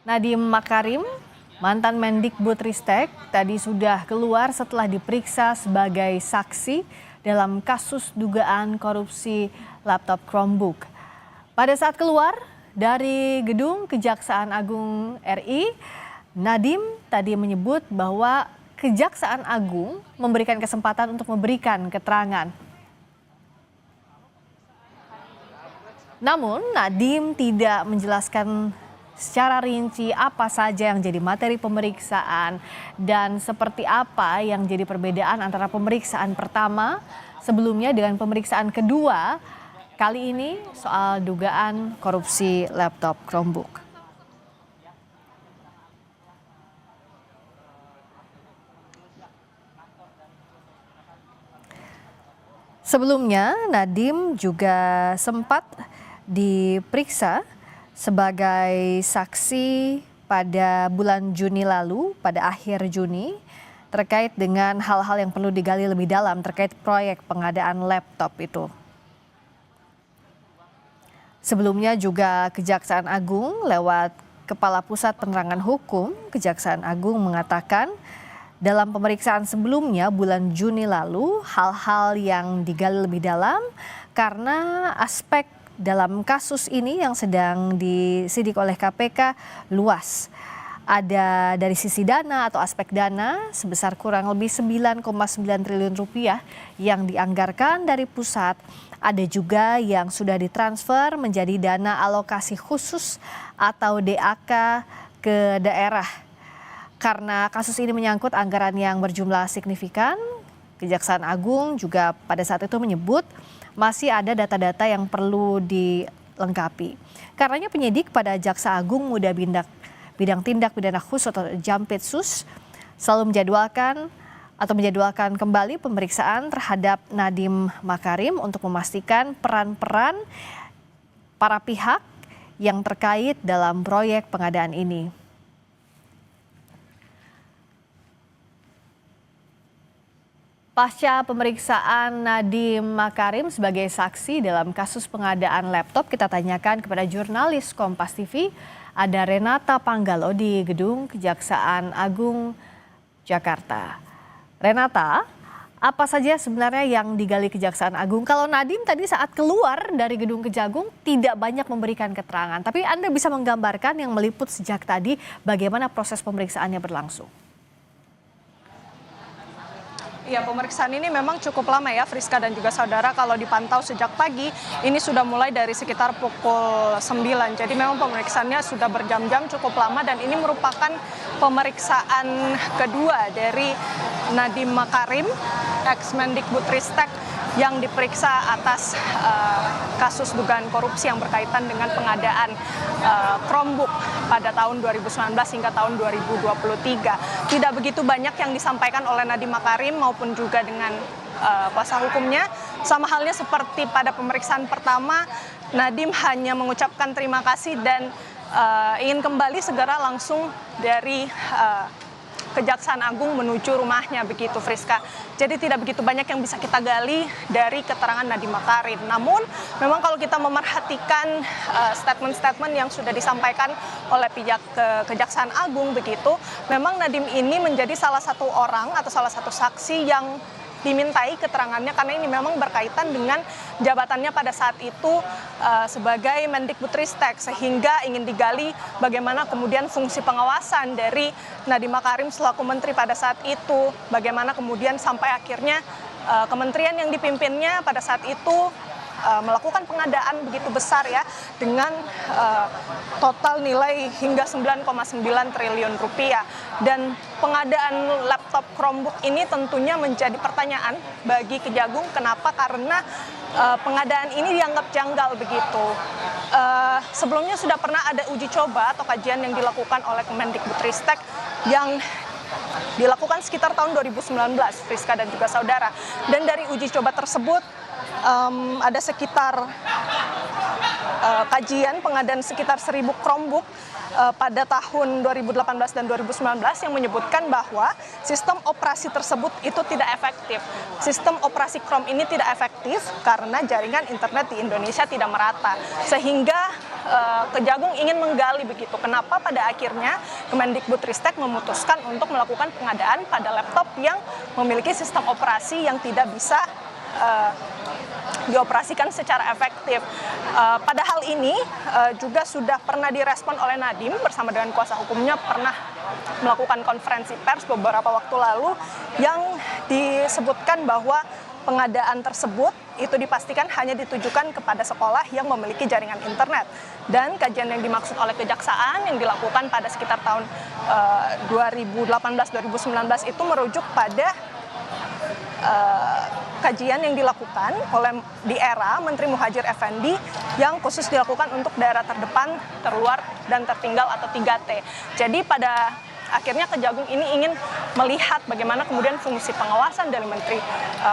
Nadiem Makarim, mantan Mendikbudristek, tadi sudah keluar setelah diperiksa sebagai saksi dalam kasus dugaan korupsi laptop Chromebook. Pada saat keluar dari gedung Kejaksaan Agung RI, Nadiem tadi menyebut bahwa Kejaksaan Agung memberikan kesempatan untuk memberikan keterangan. Namun Nadiem tidak menjelaskan secara rinci apa saja yang jadi materi pemeriksaan dan seperti apa yang jadi perbedaan antara pemeriksaan pertama sebelumnya dengan pemeriksaan kedua kali ini soal dugaan korupsi laptop Chromebook. Sebelumnya Nadiem juga sempat diperiksa sebagai saksi pada bulan Juni lalu, pada akhir Juni, terkait dengan hal-hal yang perlu digali lebih dalam terkait proyek pengadaan laptop itu. Sebelumnya juga Kejaksaan Agung lewat Kepala Pusat Penerangan Hukum, Kejaksaan Agung mengatakan dalam pemeriksaan sebelumnya bulan Juni lalu, hal-hal yang digali lebih dalam karena aspek dalam kasus ini yang sedang disidik oleh KPK luas. Ada dari sisi dana atau aspek dana sebesar kurang lebih 9,9 triliun rupiah yang dianggarkan dari pusat. Ada juga yang sudah ditransfer menjadi dana alokasi khusus atau DAK ke daerah. Karena kasus ini menyangkut anggaran yang berjumlah signifikan, Kejaksaan Agung juga pada saat itu menyebut masih ada data-data yang perlu dilengkapi. Karenanya penyidik pada Jaksa Agung Muda Bidang Tindak Pidana Khusus atau Jampitsus selalu menjadwalkan kembali pemeriksaan terhadap Nadiem Makarim untuk memastikan peran-peran para pihak yang terkait dalam proyek pengadaan ini. Pasca pemeriksaan Nadiem Makarim sebagai saksi dalam kasus pengadaan laptop, kita tanyakan kepada jurnalis Kompas TV, ada Renata Panggalo di Gedung Kejaksaan Agung Jakarta. Renata, apa saja sebenarnya yang digali Kejaksaan Agung? Kalau Nadiem tadi saat keluar dari Gedung Kejagung tidak banyak memberikan keterangan, tapi Anda bisa menggambarkan yang meliput sejak tadi bagaimana proses pemeriksaannya berlangsung. Ya, pemeriksaan ini memang cukup lama ya, Friska dan juga saudara. Kalau dipantau sejak pagi, ini sudah mulai dari sekitar pukul 9. Jadi memang pemeriksaannya sudah berjam-jam, cukup lama. Dan ini merupakan pemeriksaan kedua dari Nadiem Makarim, ex-Mendikbudristek, yang diperiksa atas kasus dugaan korupsi yang berkaitan dengan pengadaan Chromebook pada tahun 2019 hingga tahun 2023. Tidak begitu banyak yang disampaikan oleh Nadiem Makarim maupun juga dengan kuasa hukumnya. Sama halnya seperti pada pemeriksaan pertama, Nadiem hanya mengucapkan terima kasih dan ingin kembali segera langsung dari Kejaksaan Agung menuju rumahnya, begitu Friska. Jadi tidak begitu banyak yang bisa kita gali dari keterangan Nadiem Makarim. Namun memang kalau kita memerhatikan statement-statement yang sudah disampaikan oleh pihak Kejaksaan Agung begitu, memang Nadiem ini menjadi salah satu orang atau salah satu saksi yang dimintai keterangannya karena ini memang berkaitan dengan jabatannya pada saat itu sebagai Mendikbudristek, sehingga ingin digali bagaimana kemudian fungsi pengawasan dari Nadiem Makarim selaku menteri pada saat itu, bagaimana kemudian sampai akhirnya kementerian yang dipimpinnya pada saat itu melakukan pengadaan begitu besar ya, dengan total nilai hingga 9,9 triliun rupiah. Dan pengadaan laptop Chromebook ini tentunya menjadi pertanyaan bagi Kejagung. Kenapa? Karena pengadaan ini dianggap janggal begitu. Sebelumnya sudah pernah ada uji coba atau kajian yang dilakukan oleh Kemendikbudristek yang dilakukan sekitar tahun 2019, Friska dan juga saudara. Dan dari uji coba tersebut ada sekitar kajian pengadaan sekitar 1.000 Chromebook pada tahun 2018 dan 2019 yang menyebutkan bahwa sistem operasi tersebut itu tidak efektif. Sistem operasi Chrome ini tidak efektif karena jaringan internet di Indonesia tidak merata. Sehingga Kejagung ingin menggali begitu. Kenapa pada akhirnya Kemendikbudristek memutuskan untuk melakukan pengadaan pada laptop yang memiliki sistem operasi yang tidak bisa dioperasikan secara efektif. Pada hal ini juga sudah pernah direspon oleh Nadiem bersama dengan kuasa hukumnya, pernah melakukan konferensi pers beberapa waktu lalu yang disebutkan bahwa pengadaan tersebut itu dipastikan hanya ditujukan kepada sekolah yang memiliki jaringan internet. Dan kajian yang dimaksud oleh Kejaksaan yang dilakukan pada sekitar tahun 2018-2019 itu merujuk pada kajian yang dilakukan oleh di era Menteri Muhadjir Effendi yang khusus dilakukan untuk daerah terdepan, terluar, dan tertinggal atau 3T. Jadi pada akhirnya Kejagung ini ingin melihat bagaimana kemudian fungsi pengawasan dari Menteri,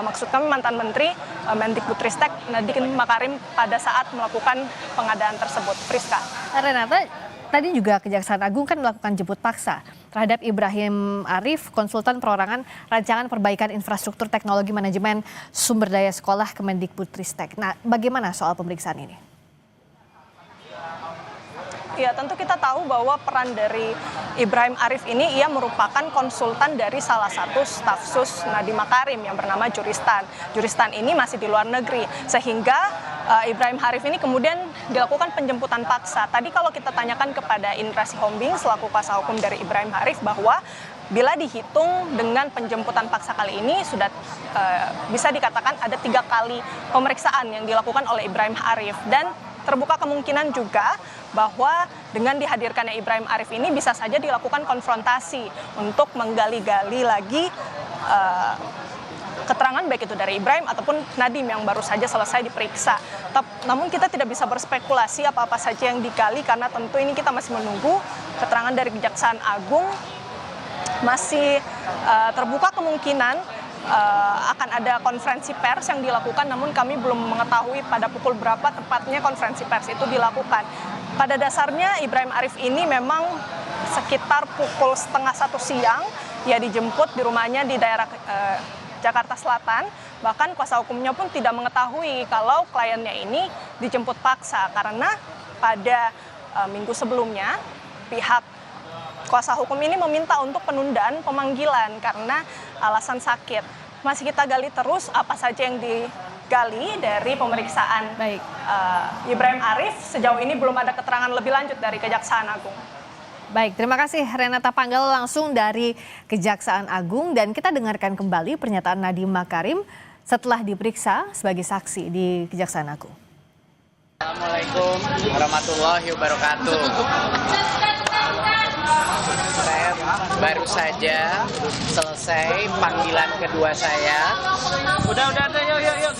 maksud kami mantan Menteri Mendikbudristek Nadiem Makarim pada saat melakukan pengadaan tersebut. Friska. Renata, tadi juga Kejaksaan Agung kan melakukan jemput paksa terhadap Ibrahim Arif, konsultan perorangan rancangan perbaikan infrastruktur teknologi manajemen sumber daya sekolah Kemendikbudristek. Nah, bagaimana soal pemeriksaan ini? Ya, tentu kita tahu bahwa peran dari Ibrahim Arif ini, ia merupakan konsultan dari salah satu staf sus Nadiem Makarim yang bernama Juristan. Juristan ini masih di luar negeri, sehingga Ibrahim Arif ini kemudian dilakukan penjemputan paksa. Tadi kalau kita tanyakan kepada Indra Sihombing selaku kuasa hukum dari Ibrahim Arif bahwa bila dihitung dengan penjemputan paksa kali ini sudah bisa dikatakan ada 3 kali pemeriksaan yang dilakukan oleh Ibrahim Arif, dan terbuka kemungkinan juga bahwa dengan dihadirkannya Ibrahim Arif ini bisa saja dilakukan konfrontasi untuk menggali-gali lagi keterangan baik itu dari Ibrahim ataupun Nadiem yang baru saja selesai diperiksa. Namun kita tidak bisa berspekulasi apa-apa saja yang digali karena tentu ini kita masih menunggu keterangan dari Kejaksaan Agung. Masih terbuka kemungkinan akan ada konferensi pers yang dilakukan, namun kami belum mengetahui pada pukul berapa tepatnya konferensi pers itu dilakukan. Pada dasarnya Ibrahim Arif ini memang sekitar pukul 12:30 siang, ia dijemput di rumahnya di daerah Jakarta Selatan. Bahkan kuasa hukumnya pun tidak mengetahui kalau kliennya ini dijemput paksa, karena pada minggu sebelumnya pihak kuasa hukum ini meminta untuk penundaan pemanggilan karena alasan sakit. Masih kita gali terus apa saja yang digali dari pemeriksaan Ibrahim Arif. Sejauh ini belum ada keterangan lebih lanjut dari Kejaksaan Agung. Baik, terima kasih Renata Panggal langsung dari Kejaksaan Agung, dan kita dengarkan kembali pernyataan Nadiem Makarim setelah diperiksa sebagai saksi di Kejaksaan Agung. Assalamualaikum warahmatullahi wabarakatuh. Saya baru saja selesai panggilan kedua saya.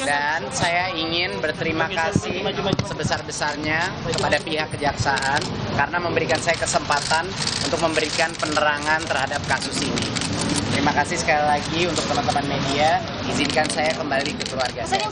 Dan saya ingin berterima kasih sebesar-besarnya kepada pihak kejaksaan karena memberikan saya kesempatan untuk memberikan penerangan terhadap kasus ini. Terima kasih sekali lagi untuk teman-teman media. Izinkan saya kembali ke keluarga saya.